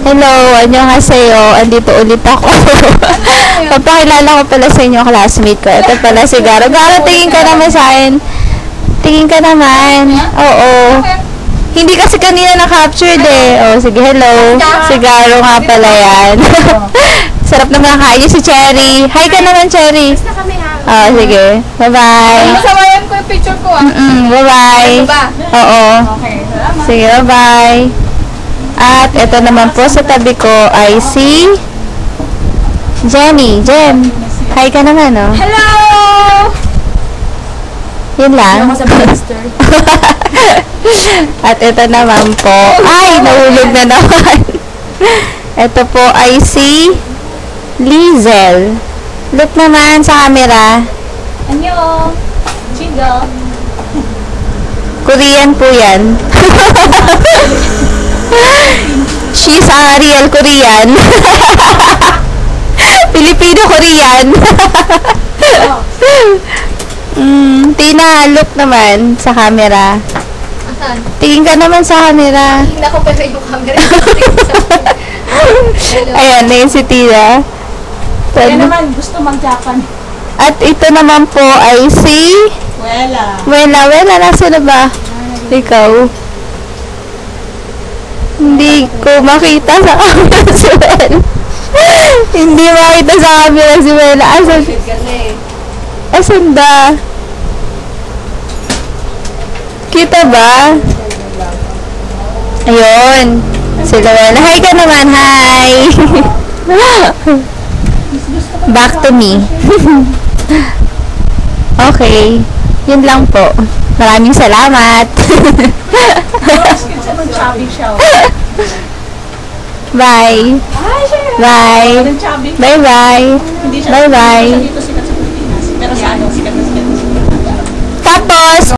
Hello, annyeonghaseyo. Andito ulit ako. Papakilala ko pala sa inyo classmate ko. Ito pala si Garo. Garo, tingin ka naman sa akin. Tingin ka naman. Oo. Hindi kasi kanina na-captured eh. Oh, sige, hello. Si Garo nga pala yan. Sarap naman kakain si Cherry. Hi ka naman, Cherry. Basta kami ha. Oh, sige. Bye-bye. Masamayan ko yung picture ko ah. Bye-bye. Oo. Okay, salamat. Sige, bye-bye. At ito naman po sa tabi ko ay si Jenny. Jen, hi ka naman, oh. Hello! Yun lang. Ako sa Blaster. At ito naman po, ay, nahulog na naman. Ito po ay si Lizel. Look naman sa camera. Annyeong! Chigo! Korean po yan. She's a real Korean. Filipino-Korean. Tina, look naman sa camera. Asan? Tingin ka naman sa camera. Hindi ako pero yung camera. Ayan, na yun si Tina. Kaya naman, gusto mag-Japan. At ito naman po ay si Wela, nasa na ba? Ikaw. Hindi ko makita sa camera si Wela. Hindi makita sa camera si Wela. Asan ba? Kita ba? Ayun. Si Wela. Hi ka naman, hi! Back to me. Okay. Yun lang po. Maraming salamat. Bye. Bye. Bye-bye. Bye-bye. Dito sikat sa Pilipinas. Pero sa ano, sikat na